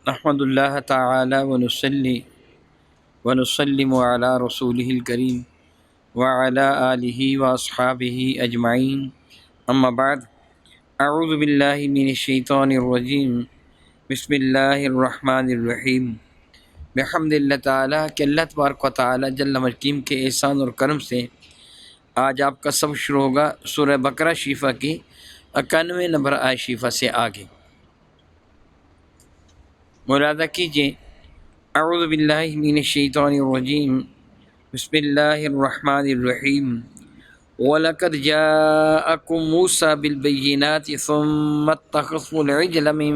نحمد اللہ تعالی ونصلی ونسلم علی رسولہ الکریم وعلی آلہ واصحابہ اجمعین اما بعد اعوذ باللہ من الشیطان الرجیم بسم اللہ الرحمن الرحیم بحمد اللہ تعالیٰ کہ اللہ تبارک و تعالی جل مجدہ کے احسان اور کرم سے آج آپ کا سبق شروع ہوگا سورہ بقرہ شریفہ کی 91 نمبر آیت شریفہ سے آگے۔ ملاحظہ کیجیے، اعوذ باللہ من الشیطان الرجیم بسم اللہ الرحمن الرحیم وَلَقَدْ جَاءَكُم مُوسَىٰ بِالْبَيِّنَاتِ ثُمَّ اتَّخَذْتُمُ الْعِجْلَ مِن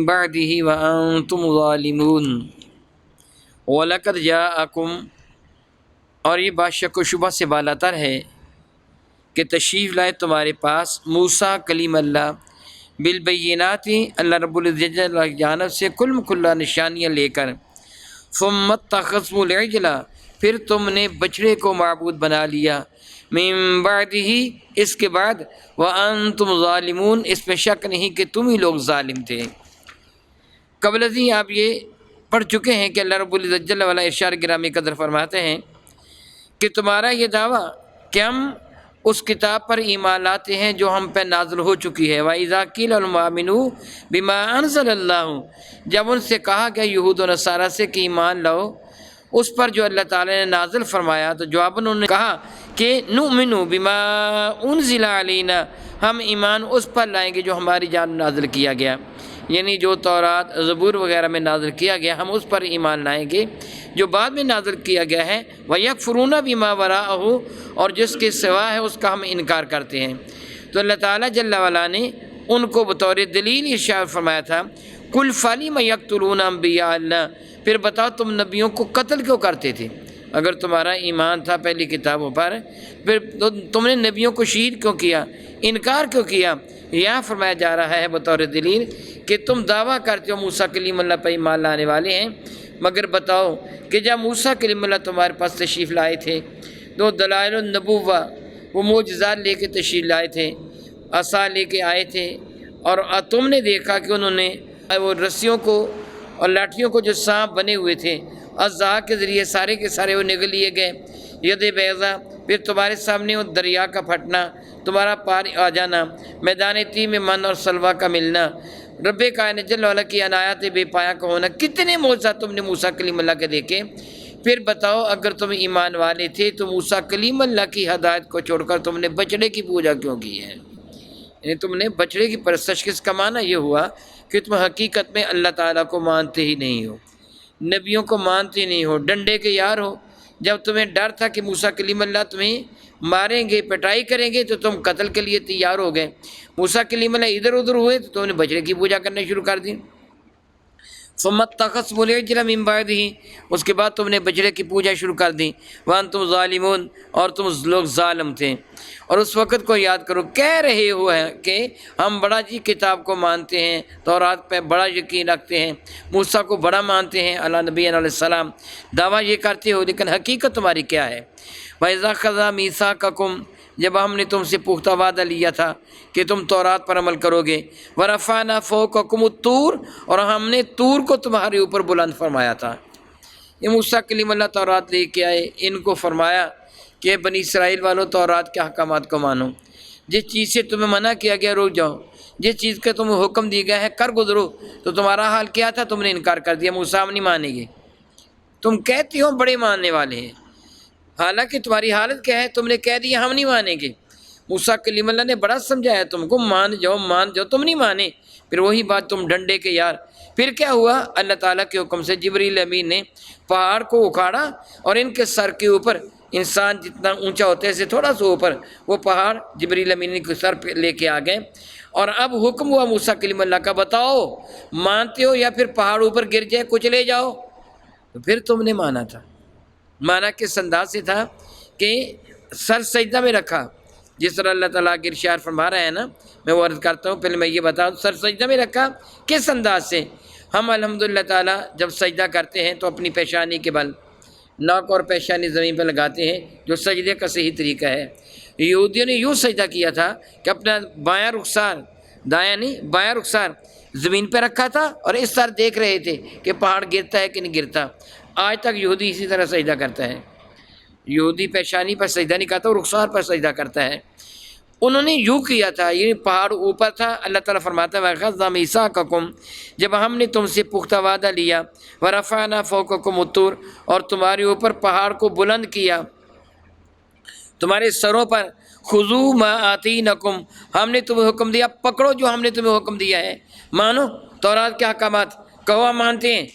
بَعْدِهِ وَأَنْتُمْ ظَالِمُونَ۔ وَلَقَدْ جَاءَكُم، اور یہ بات شک و شبہ سے بالاتر ہے کہ تشریف لائے تمہارے پاس موسیٰ کلیم اللہ بالبینات، اللہ رب العزت کی جانب سے کل مکلہ نشانیاں لے کر، ثم اتخذتم العجل، پھر تم نے بچڑے کو معبود بنا لیا، من بعدہ، اس کے بعد، وانتم ظالمون، اس میں شک نہیں کہ تم ہی لوگ ظالم تھے۔ قبل ازیں آپ یہ پڑھ چکے ہیں کہ اللہ رب العزت جل وعلا ارشاد گرامی قدر فرماتے ہیں کہ تمہارا یہ دعویٰ کہ ہم اس کتاب پر ایمان لاتے ہیں جو ہم پہ نازل ہو چکی ہے، وَإِذَا قِيلَ لَهُمْ آمِنُوا بِمَا أَنزَلَ اللَّهُ، جب ان سے کہا گیا یہود و نصارہ سے کہ ایمان لاؤ اس پر جو اللہ تعالی نے نازل فرمایا، تو جواب انہوں نے کہا کہ نُؤْمِنُ بِمَا أُنزِلَ عَلَيْنَا، ہم ایمان اس پر لائیں گے جو ہماری جانب نازل کیا گیا، یعنی جو تورات زبور وغیرہ میں نازل کیا گیا ہم اس پر ایمان لائیں گے، جو بعد میں نازل کیا گیا ہے وَيَكْفُرُونَ بِمَا وَرَاءَهُ، اور جس کے سوا ہے اس کا ہم انکار کرتے ہیں۔ تو اللہ تعالیٰ جل وعلا نے ان کو بطور دلیل ارشاد فرمایا تھا، قُلْ فَلِمَ يَقْتُلُونَ أَنْبِيَاءَ اللَّهِ، پھر بتاؤ تم نبیوں کو قتل کیوں کرتے تھے؟ اگر تمہارا ایمان تھا پہلی کتابوں پر، پھر تم نے نبیوں کو شہید کیوں کیا، انکار کیوں کیا؟ یہاں فرمایا جا رہا ہے بطور دلیل کہ تم دعویٰ کرتے ہو موسیٰ کلیم اللہ پر ایمان لانے والے ہیں، مگر بتاؤ کہ جب موسیٰ کلیم اللہ تمہارے پاس تشریف لائے تھے تو دلائل النبوہ، وہ معجزات لے کے تشریف لائے تھے، عصا لے کے آئے تھے، اور تم نے دیکھا کہ انہوں نے وہ رسیوں کو اور لاٹھیوں کو جو سانپ بنے ہوئے تھے اعضاء کے ذریعے سارے کے سارے وہ نگل لیے گئے، ید بیضا، پھر تمہارے سامنے وہ دریا کا پھٹنا، تمہارا پار آ جانا، میدان تی میں من اور سلوہ کا ملنا، رب کائنات جل وعلا کی عنایات بے پایا کا ہونا، کتنے معجزات تم نے موسیٰ کلیم اللہ کے دیکھے۔ پھر بتاؤ اگر تم ایمان والے تھے تو موسیٰ کلیم اللہ کی ہدایت کو چھوڑ کر تم نے بچڑے کی پوجا کیوں کی ہے؟ یعنی تم نے بچڑے کی پرستش، کس کا معنی یہ ہوا کہ تم حقیقت میں اللہ تعالیٰ کو مانتے ہی نہیں ہو، نبیوں کو مانتے ہی نہیں ہو، ڈنڈے کے یار ہو۔ جب تمہیں ڈر تھا کہ موسیٰ کلیم اللہ تمہیں ماریں گے، پٹائی کریں گے، تو تم قتل کے لیے تیار ہو گئے۔ موسیٰ کلیم اللہ ادھر ادھر ہوئے تو تم نے بچڑے کی پوجا کرنا شروع کر دی۔ ثم اتخذتم العجل من بعده، اس کے بعد تم نے بچڑے کی پوجا شروع کر دی، وانتم ظالمون، اور تم لوگ ظالم تھے۔ اور اس وقت کو یاد کرو، کہہ رہے ہو کہ ہم بڑا جی کتاب کو مانتے ہیں، تورات پہ بڑا یقین رکھتے ہیں، موسیٰ کو بڑا مانتے ہیں علی نبی علیہ السلام، دعویٰ یہ کرتے ہو، لیکن حقیقت تمہاری کیا ہے؟ وَإِذَا أَخَذَ مِيثَاقَكُمْ، جب ہم نے تم سے پختہ وعدہ لیا تھا کہ تم تورات پر عمل کرو گے، وَرَفَعْنَا فَوْقَكُمُ الطُّورَ، اور ہم نے طور کو تمہارے اوپر بلند فرمایا تھا۔ یہ موسیٰ کلیم اللہ تورات لے کے آئے، ان کو فرمایا کہ بنی اسرائیل والوں تورات کے احکامات کو مانو، جس چیز سے تمہیں منع کیا گیا رک جاؤ، جس چیز کا تمہیں حکم دی گیا ہے کر گزرو، تو تمہارا حال کیا تھا؟ تم نے انکار کر دیا، موسیٰ ہم نہیں مانیں گے۔ تم کہتے ہو بڑے ماننے والے ہیں، حالانکہ تمہاری حالت کیا ہے؟ تم نے کہہ دیا ہم نہیں مانیں گے۔ موسیٰ کلیم اللہ نے بڑا سمجھایا تم کو، مان جاؤ، تم نہیں مانے، پھر وہی بات تم ڈنڈے کے یار۔ پھر کیا ہوا؟ اللہ تعالیٰ کے حکم سے جبریل امین نے پہاڑ کو اکھاڑا، اور ان کے سر کے اوپر، انسان جتنا اونچا ہوتا ہے اسے تھوڑا سا اوپر، وہ پہاڑ جبریل امین کے سر پہ لے کے آ گئے، اور اب حکم ہوا موسیٰ کلیم اللہ کا، بتاؤ مانتے ہو یا پھر پہاڑ اوپر گر جائے کچھ لے جاؤ؟ تو پھر تم نے مانا تھا۔ مانا کس انداز سے تھا کہ سر سجدہ میں رکھا، جس طرح اللہ تعالیٰ کے ارشاد فرما رہا ہے نا، میں وہ عرض کرتا ہوں، پہلے میں یہ بتاؤں، سر سجدہ میں رکھا کس انداز سے؟ ہم الحمدللہ تعالیٰ جب سجدہ کرتے ہیں تو اپنی پیشانی کے بل ناک اور پیشانی زمین پہ لگاتے ہیں، جو سجدے کا صحیح طریقہ ہے۔ یہودیوں نے یوں سجدہ کیا تھا کہ اپنا بایاں رخسار دایاں نہیں بایاں رخسار زمین پہ رکھا تھا اور اس طرح دیکھ رہے تھے کہ پہاڑ گرتا ہے کہ نہیں گرتا۔ آج تک یہودی اسی طرح سجدہ کرتا ہے، یہودی پیشانی پر سجدہ نہیں کرتا، وہ رخسار پر سجدہ کرتا ہے۔ انہوں نے یوں کیا تھا، یہ پہاڑ اوپر تھا، اللہ تعالیٰ فرماتا ہے وَأَخَذْنَا مِيثَاقَكُمْ، جب ہم نے تم سے پختہ وعدہ لیا، وَرَفَعْنَا فَوْقَكُمُ الطُّورَ، اور تمہارے اوپر پہاڑ کو بلند کیا تمہارے سروں پر، خُذُوا مَا آتَيْنَاكُمْ، ہم نے تمہیں حکم دیا پکڑو جو ہم نے تمہیں حکم دیا ہے، مانو تورات کے احکامات، کہو ہم مانتے ہیں۔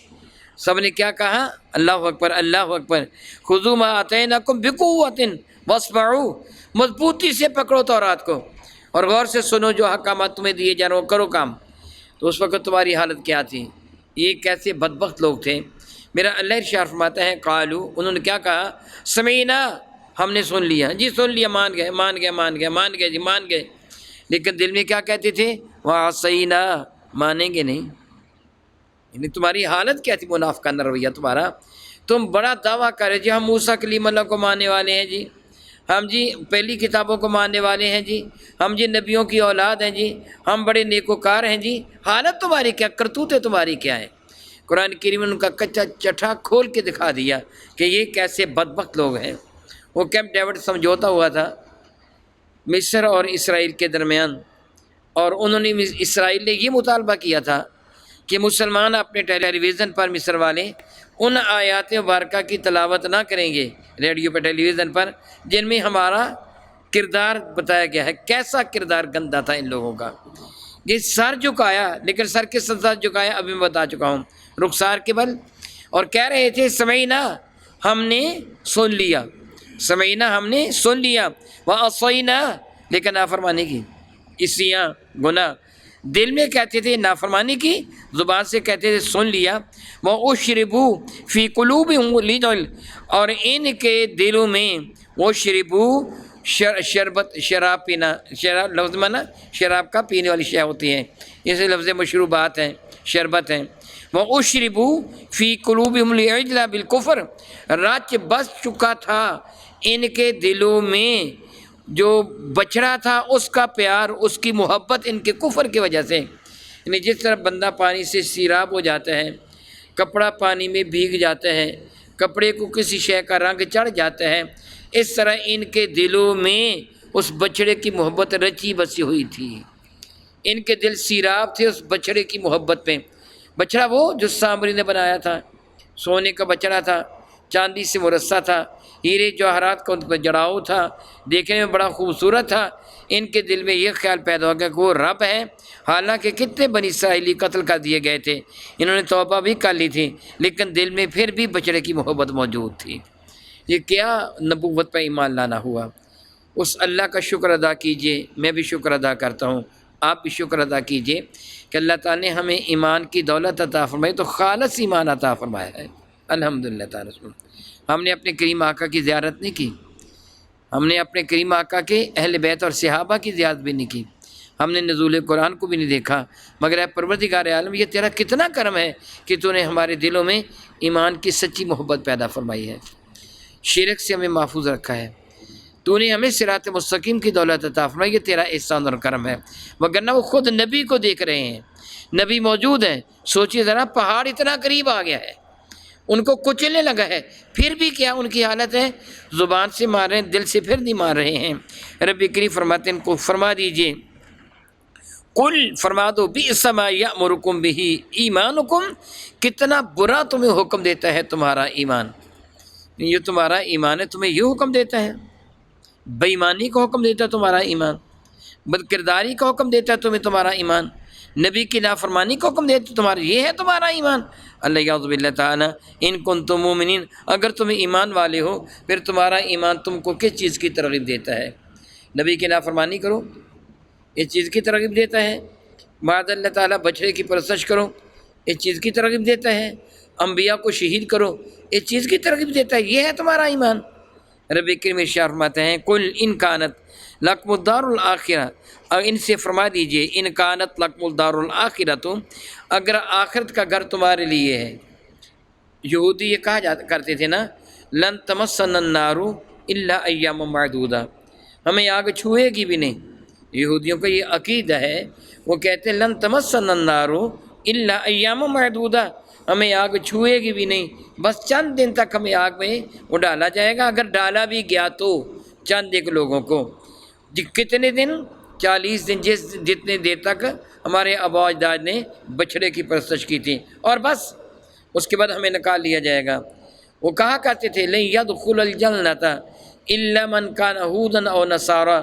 سب نے کیا کہا؟ اللہ اکبر اللہ اکبر۔ خُذُوا مَا آتَيْنَاكُمْ بِقُوَّةٍ وَاسْمَعُوا، مضبوطی سے پکڑو تورات کو اور غور سے سنو جو احکامات تمہیں دیے جا رہے ہو، کرو کام۔ تو اس وقت تمہاری حالت کیا تھی؟ یہ کیسے بدبخت لوگ تھے۔ میرا اللہ ارشاد فرماتا ہے قالو، انہوں نے کیا کہا؟ سمینا، ہم نے سن لیا جی، سن لیا، مان گئے مان گئے مان گئے مان گئے جی مان گئے، لیکن دل میں کیا کہتے تھے؟ وَعَصَيْنَا، مانیں گے نہیں۔ یعنی تمہاری حالت کیا تھی؟ منافقانہ رویہ تمہارا۔ تم بڑا دعویٰ کرے جی ہم موسیٰ کلیم اللہ کو ماننے والے ہیں جی، ہم جی پہلی کتابوں کو ماننے والے ہیں جی، ہم جی نبیوں کی اولاد ہیں جی، ہم بڑے نیکوکار ہیں جی۔ حالت تمہاری کیا، کرتوتیں تمہاری کیا ہے؟ قرآن کریم نے ان کا کچا چٹھا کھول کے دکھا دیا کہ یہ کیسے بدبخت لوگ ہیں۔ وہ کیمپ ڈیوڈ سمجھوتا ہوا تھا مصر اور اسرائیل کے درمیان، اور انہوں نے اسرائیل نے یہ مطالبہ کیا تھا کہ مسلمان اپنے ٹیلی ویژن پر، مصر والے، ان آیات مبارکہ کی تلاوت نہ کریں گے ریڈیو پہ، ٹیلی ویژن پر، جن میں ہمارا کردار بتایا گیا ہے۔ کیسا کردار گندا تھا ان لوگوں کا، یہ سر جھکایا، لیکن سر کے ساتھ جھکایا ابھی میں بتا چکا ہوں، رخسار کے بل، اور کہہ رہے تھے سمینا، ہم نے سن لیا، سمینا ہم نے سن لیا، وَعَصَيْنَا، لیکن نافرمانی کی، عصیاں گناہ، دل میں کہتے تھے نافرمانی کی، زبان سے کہتے تھے سن لیا، وَأُشْرِبُوا فِي قُلُوبِهِمُ الْعِجْلَ، اور ان کے دلوں میں وَأُشْرِبُوا شربت، شراب پینا، شراب لفظ مانا شراب کا پینے والی شے ہوتی ہے، اسے لفظ مشروبات ہیں، شربت ہیں۔ وَأُشْرِبُوا فِي قُلُوبِهِمُ الْعِجْلَ بِالْكُفْرِ، رچ بس چکا تھا ان کے دلوں میں جو بچڑا تھا اس کا پیار، اس کی محبت، ان کے کفر کی وجہ سے۔ یعنی جس طرح بندہ پانی سے سیراب ہو جاتا ہے، کپڑا پانی میں بھیگ جاتا ہے، کپڑے کو کسی شے کا رنگ چڑھ جاتا ہے، اس طرح ان کے دلوں میں اس بچڑے کی محبت رچی بسی ہوئی تھی، ان کے دل سیراب تھے اس بچڑے کی محبت میں۔ بچڑا وہ جو سامری نے بنایا تھا، سونے کا بچڑا تھا، چاندی سے مرصع تھا، ہیرے جواہرات کا جڑاؤ تھا، دیکھنے میں بڑا خوبصورت تھا۔ ان کے دل میں یہ خیال پیدا ہو گیا کہ وہ رب ہے، حالانکہ کتنے بنی اسرائیلی قتل کر دیے گئے تھے، انہوں نے توبہ بھی کر لی تھی، لیکن دل میں پھر بھی بچڑے کی محبت موجود تھی۔ یہ کیا نبوت پہ ایمان لانا ہوا؟ اس اللہ کا شکر ادا کیجئے، میں بھی شکر ادا کرتا ہوں، آپ بھی شکر ادا کیجئے کہ اللہ تعالیٰ نے ہمیں ایمان کی دولت عطا فرمائی، تو خالص ایمان عطا فرمایا ہے، الحمدللہ تعالیٰ۔ ہم نے اپنے کریم آقا کی زیارت نہیں کی، ہم نے اپنے کریم آقا کے اہل بیت اور صحابہ کی زیارت بھی نہیں کی، ہم نے نزول قرآن کو بھی نہیں دیکھا، مگر اے پروردگار عالم، یہ تیرا کتنا کرم ہے کہ تو نے ہمارے دلوں میں ایمان کی سچی محبت پیدا فرمائی ہے، شرک سے ہمیں محفوظ رکھا ہے، تو نے ہمیں صراط مستقیم کی دولت عطا فرمائی، یہ تیرا احسان اور کرم ہے۔ وگرنہ وہ خود نبی کو دیکھ رہے ہیں، نبی موجود ہیں، سوچیے ذرا، پہاڑ اتنا قریب آ گیا ہے، ان کو کچلنے لگا ہے، پھر بھی کیا ان کی حالت ہے؟ زبان سے مار رہے ہیں، دل سے پھر نہیں مار رہے ہیں۔ رب کریم فرماتے ہیں ان کو فرما دیجئے، قل، فرما دو، بئس ما یأمرکم بہ ایمانکم، کتنا برا تمہیں حکم دیتا ہے تمہارا ایمان، یہ تمہارا ایمان ہے تمہیں یہ حکم دیتا ہے، بے ایمانی کا حکم دیتا ہے تمہارا ایمان، بد کرداری کا حکم دیتا ہے تمہیں تمہارا ایمان، نبی کی نافرمانی کا حکم دیتا ہے تمہارا، یہ ہے تمہارا ایمان۔ اللہ یعوذ باللہ تعالیٰ، ان کنتم مومنین، اگر تم ایمان والے ہو پھر تمہارا ایمان تم کو کس چیز کی ترغیب دیتا ہے؟ نبی کی نافرمانی کرو، اس چیز کی ترغیب دیتا ہے؟ معاذ اللہ تعالیٰ بچڑے کی پرستش کرو، اس چیز کی ترغیب دیتا ہے؟ انبیاء کو شہید کرو، اس چیز کی ترغیب دیتا ہے؟ یہ ہے تمہارا ایمان؟ رب کریم ارشاد فرماتے ہیں قل ان کانت لکم الدار الآخرہ، اور ان سے فرما دیجئے ان کانت لکم الدار الآخرہ، تو اگر آخرت کا گھر تمہارے لیے ہے، یہودی یہ کہا کرتے تھے نا، لن تمسنا النار الا ایام معدودہ، ہمیں آگ چھوئے گی بھی نہیں یہودیوں کا یہ عقیدہ ہے، وہ کہتے ہیں لن تمسنا النار الا ایام معدودہ، ہمیں آگ چھوئے گی بھی نہیں، بس چند دن تک ہمیں آگ میں وہ ڈالا جائے گا، اگر ڈالا بھی گیا تو چند ایک لوگوں کو۔ کتنے دن؟ 40 دن، جتنے دیر تک ہمارے آبا اجداد نے بچھڑے کی پرستش کی تھی، اور بس اس کے بعد ہمیں نکال لیا جائے گا۔ وہ کہا کرتے تھے لن يدخل الجنۃ الا من کان یہودا او نصارا،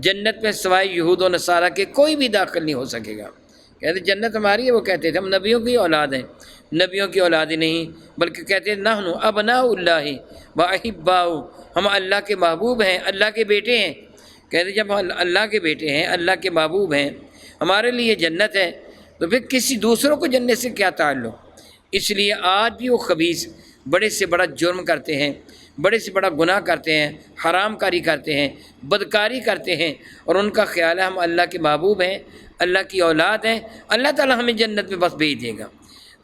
جنت میں سوائے یہود و نصارہ کے کوئی بھی داخل نہیں ہو سکے گا۔ کہتے جنت ہماری ہے، وہ کہتے تھے ہم نبیوں کی اولاد ہیں، نبیوں کی اولاد ہی نہیں بلکہ کہتے ہیں نحن ابناء اللہ و احباؤ، ہم اللہ کے محبوب ہیں، اللہ کے بیٹے ہیں۔ کہتے جب ہم اللہ کے بیٹے ہیں، اللہ کے محبوب ہیں، ہمارے لیے جنت ہے، تو پھر کسی دوسروں کو جنت سے کیا تعلق؟ اس لیے آج بھی وہ خبیث بڑے سے بڑا جرم کرتے ہیں، بڑے سے بڑا گناہ کرتے ہیں، حرام کاری کرتے ہیں، بدکاری کرتے ہیں، اور ان کا خیال ہے ہم اللہ کے محبوب ہیں، اللہ کی اولاد ہیں، اللہ تعالیٰ ہمیں جنت میں بس بھیج دے گا۔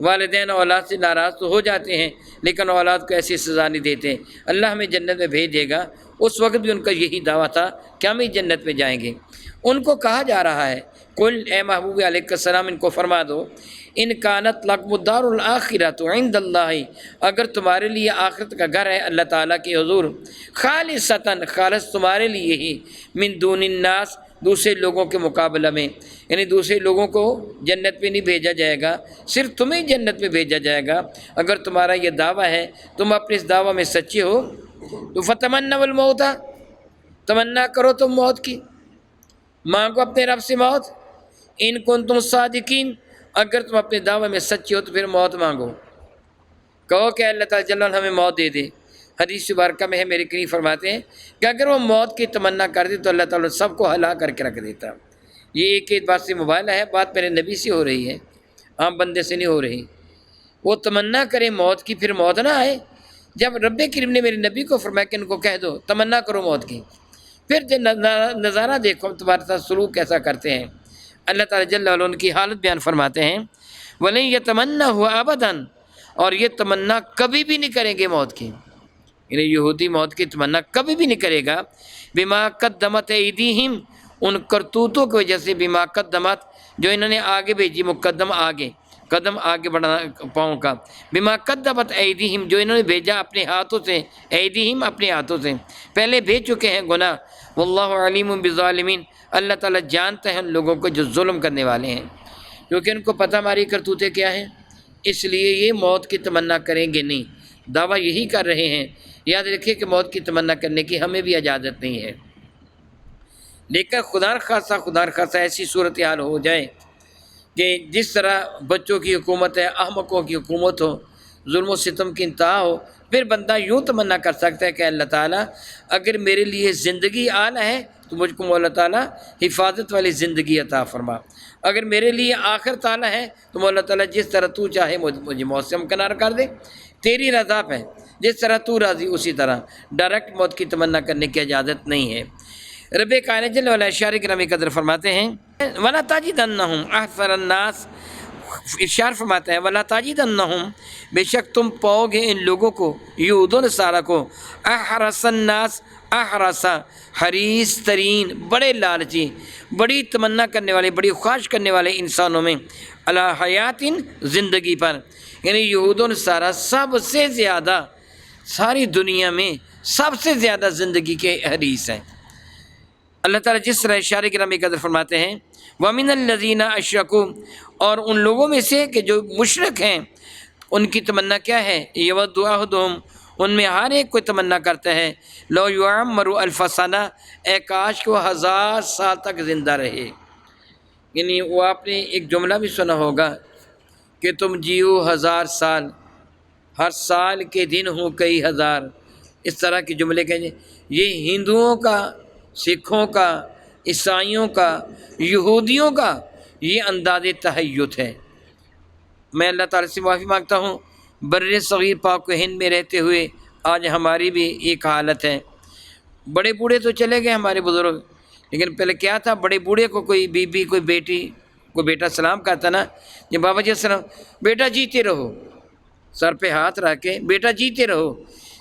والدین اولاد سے ناراض تو ہو جاتے ہیں، لیکن اولاد کو ایسی سزا نہیں دیتے، اللہ ہمیں جنت میں بھیج دے گا۔ اس وقت بھی ان کا یہی دعویٰ تھا کہ ہم ہی جنت میں جائیں گے۔ ان کو کہا جا رہا ہے قل، اے محبوب علیہ السلام ان کو فرما دو، ان کانت لکم الدار الآخرۃ عند اللہ، اگر تمہارے لیے آخرت کا گھر ہے اللہ تعالیٰ کے حضور، خالصتاً خالص تمہارے لیے ہی، من دون الناس دوسرے لوگوں کے مقابلہ میں، یعنی دوسرے لوگوں کو جنت میں نہیں بھیجا جائے گا، صرف تمہیں جنت میں بھیجا جائے گا۔ اگر تمہارا یہ دعویٰ ہے، تم اپنے اس دعویٰ میں سچے ہو، تو فتمنوا الموت، تمنا کرو تم موت کی، مانگو اپنے رب سے موت، ان کنتم صادقین، اگر تم اپنے دعوے میں سچے ہو تو پھر موت مانگو، کہو کہ اللہ تعالیٰ جل وعلا ہمیں موت دے دے۔ حدیث مبارکہ میں ہے، میرے کریم فرماتے ہیں کہ اگر وہ موت کی تمنا کر دے تو اللہ تعالیٰ سب کو ہلاک کر کے رکھ دیتا۔ یہ ایک بات سے مبالغہ ہے، بات میرے نبی سے ہو رہی ہے، عام بندے سے نہیں ہو رہی۔ وہ تمنا کرے موت کی، پھر موت نہ آئے۔ جب رب کریم نے میرے نبی کو فرمایا کہ ان کو کہہ دو تمنا کرو موت کی، پھر نظارہ دیکھو تمہارے ساتھ سلوک کیسا کرتے ہیں۔ اللہ تعالیٰ جل وعلا ان کی حالت بیان فرماتے ہیں وَلَن يَتَمَنَّهُ أَبَدًا، اور یہ تمنا کبھی بھی نہیں کریں گے موت کی، یعنی یہودی موت کی تمنا کبھی بھی نہیں کرے گا۔ بما قدمت ایدیہم، ان کرتوتوں کی وجہ سے، بما قدمت جو انہوں نے آگے بھیجی، مقدم آگے، قدم آگے بڑھانا پاؤں کا، بما قدمت ایدیہم جو انہوں نے بھیجا اپنے ہاتھوں سے، ایدیہم اپنے ہاتھوں سے، پہلے بھیج چکے ہیں گناہ۔ واللہ علیم بالظالمین، اللہ تعالیٰ جانتے ہیں ان لوگوں کو جو ظلم کرنے والے ہیں، کیونکہ ان کو پتہ ہماری کرتوتیں کیا ہیں، اس لیے یہ موت کی تمنا کریں گے نہیں، دعویٰ یہی کر رہے ہیں۔ یاد رکھیے کہ موت کی تمنا کرنے کی ہمیں بھی اجازت نہیں ہے، لیکن خدا نخواستہ ایسی صورتحال ہو جائے کہ جس طرح بچوں کی حکومت ہے، احمقوں کی حکومت ہو، ظلم و ستم کی انتہا ہو، پھر بندہ یوں تمنا کر سکتا ہے کہ اللہ تعالیٰ اگر میرے لیے زندگی اعلیٰ ہے تو مجھ کو مولا تعالیٰ حفاظت والی زندگی عطا فرما، اگر میرے لیے آخرت اعلیٰ ہے تو مولا تعالیٰ جس طرح تو چاہے مجھے موت سے ہمکنار کر دے، تیری رضا پہ جس طرح تو راضی اسی طرح، ڈائریکٹ موت کی تمنا کرنے کی اجازت نہیں ہے۔ رب کائنات جل وعلا اشارے کرام قدر فرماتے ہیں وَلَا تَجِدَنَّهُمْ أَحْسَنَ النَّاسِ، ارشاد فرماتا ہے وَلَا تَجِدَنَّهُمْ، بے شک تم پاؤ گے ان لوگوں کو، یہود و نصارہ کو، احرص الناس، احرص حریص ترین، بڑے لالچی، بڑی تمنا کرنے والے، بڑی خواہش کرنے والے انسانوں میں، علی حیات، زندگی پر، یعنی یہود و نصارہ سب سے زیادہ ساری دنیا میں سب سے زیادہ زندگی کے حریص ہیں۔ اللہ تعالیٰ جس طرح اشارے کرام قدر فرماتے ہیں وَمِنَ الَّذِينَ أَشْرَكُوا، اور ان لوگوں میں سے کہ جو مشرک ہیں، ان کی تمنا کیا ہے، يَوَدُّ أَحَدُهُمْ، ان میں ہر ایک کوئی تمنا کرتا ہے، لَوْ يُعَمَّرُ أَلْفَ سَنَةٍ، اے کاش کہ وہ 1000 سال تک زندہ رہے۔ یعنی وہ آپ نے ایک جملہ بھی سنا ہوگا کہ تم جیو 1000 سال، ہر سال کے دن ہوں کئی ہزار، اس طرح کے جملے کہیں۔ یہ ہندوؤں کا، سکھوں کا، عیسائیوں کا، یہودیوں کا یہ انداز تحیت ہے۔ میں اللہ تعالیٰ سے معافی مانگتا ہوں، بر صغیر پاک و ہند میں رہتے ہوئے آج ہماری بھی ایک حالت ہے۔ بڑے بوڑھے تو چلے گئے ہمارے بزرگ، لیکن پہلے کیا تھا، بڑے بوڑھے کو کوئی بی بی، کوئی بیٹی، کوئی بیٹا سلام کرتا نا، یہ بابا جی السلام، بیٹا جیتے رہو، سر پہ ہاتھ رکھ کے بیٹا جیتے رہو،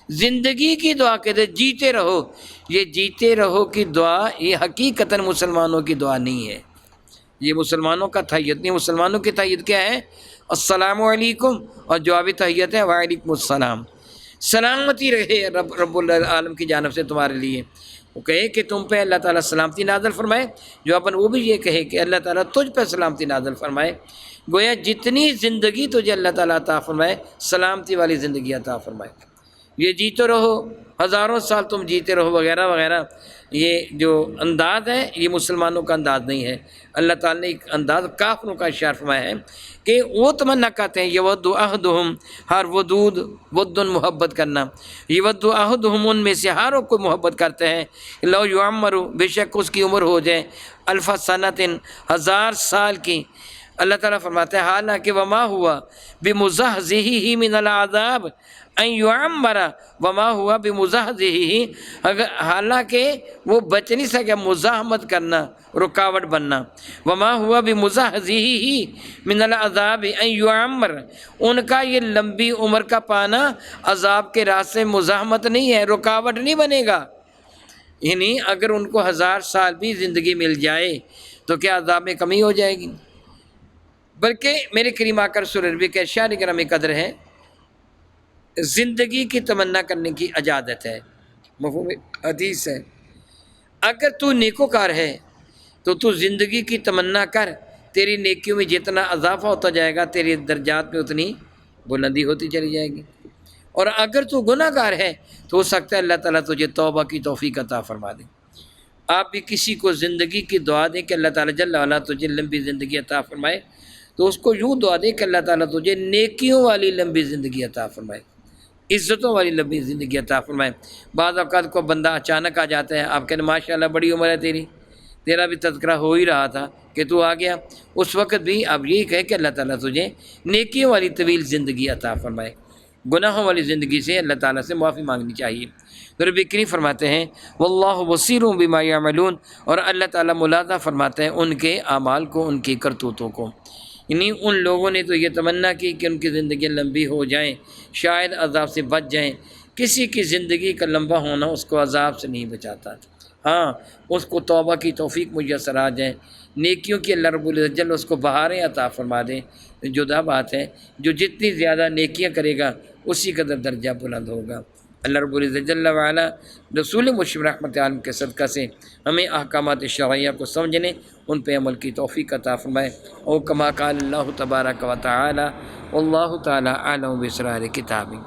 زندگی کی دعا کہتے ہیں جیتے رہو. یہ جیتے رہو کی دعا یہ حقیقتاً مسلمانوں کی دعا نہیں ہے، یہ مسلمانوں کا تحیت نہیں. مسلمانوں کی تحیت کیا ہے؟ السلام علیکم، اور جواب تحیت ہے وعلیکم السلام. سلامتی رہے رب العالم کی جانب سے تمہارے لیے. وہ کہے کہ تم پہ اللہ تعالیٰ سلامتی نازل فرمائے، جواباً وہ بھی یہ کہے کہ اللہ تعالیٰ تجھ پہ سلامتی نازل فرمائے. گویا جتنی زندگی تجھے اللہ تعالیٰ عطا فرمائے سلامتی والی زندگی عطا فرمائے. یہ جیتے رہو، ہزاروں سال تم جیتے رہو وغیرہ وغیرہ، یہ جو انداز ہے یہ مسلمانوں کا انداز نہیں ہے. اللہ تعالیٰ نے ایک انداز کافروں کا اشارہ فرمایا ہے کہ وہ تمنا کرتے ہیں یود احدہم، ہر ودود ودن محبت کرنا، یود احدہم ان میں سے ہر کو محبت کرتے ہیں، لو یعمر بے شک اس کی عمر ہو جائے الف سنۃ 1000 سال کی. اللہ تعالیٰ فرماتے ہیں حالانکہ وما ہوا بمزحزحہ من العذاب ان یعمر، وما ہوا بمزحزحہ، اگر حالانکہ وہ بچ نہیں سکے مزاحمت کرنا، رکاوٹ بننا. وما ہوا بمزحزحہ من العذاب ان یعمر، ان کا یہ لمبی عمر کا پانا عذاب کے راستے مزاحمت نہیں ہے، رکاوٹ نہیں بنے گا. یعنی اگر ان کو 1000 سال بھی زندگی مل جائے تو کیا عذاب میں کمی ہو جائے گی؟ بلکہ میرے کریم آقا رسول ربی کے ارشاد گرامی قدر ہے زندگی کی تمنا کرنے کی اجازت ہے. مفہوم حدیث ہے اگر تو نیکوکار ہے تو تو زندگی کی تمنا کر، تیری نیکیوں میں جتنا اضافہ ہوتا جائے گا تیری درجات میں اتنی بلندی ہوتی چلی جائے گی. اور اگر تو گناہ گار ہے تو ہو سکتا ہے اللہ تعالیٰ تجھے توبہ کی توفیق عطا فرما دے. آپ بھی کسی کو زندگی کی دعا دیں کہ اللہ تعالیٰ جل وعلا تجھے لمبی زندگی عطا فرمائے، تو اس کو یوں دعا دے کہ اللہ تعالیٰ تجھے نیکیوں والی لمبی زندگی عطا فرمائے، عزتوں والی لمبی زندگی عطا فرمائے. بعض اوقات کو بندہ اچانک آ جاتا ہے، آپ کہنے ماشاءاللہ بڑی عمر ہے تیری، تیرا بھی تذکرہ ہو ہی رہا تھا کہ تو آ گیا، اس وقت بھی آپ یہی کہے کہ اللہ تعالیٰ تجھے نیکیوں والی طویل زندگی عطا فرمائے. گناہوں والی زندگی سے اللہ تعالیٰ سے معافی مانگنی چاہیے. تو رب کریم فرماتے ہیں واللہ بصیر بما یعملون، اور اللہ تعالیٰ ملاحظہ فرماتے ہیں ان کے اعمال کو، ان کی کرتوتوں کو. یعنی ان لوگوں نے تو یہ تمنا کی کہ ان کی زندگی لمبی ہو جائیں، شاید عذاب سے بچ جائیں. کسی کی زندگی کا لمبا ہونا اس کو عذاب سے نہیں بچاتا، ہاں اس کو توبہ کی توفیق میسر آ جائے، نیکیوں کی اللہ رب العزت جل اس کو بہاریں عطا فرما دیں. جدا بات ہے جو جتنی زیادہ نیکیاں کرے گا اسی قدر درجہ بلند ہوگا. اللہ رب العزت جل وعلا رسول مشرف رحمت عالم کے صدقہ سے ہمیں احکامات شرعیہ کو سمجھنے، ان پہ عمل کی توفیق عطا فرمائے. او کما قال اللہ تبارک و تعالی واللہ تعالی اعلم باسرار کتابہ.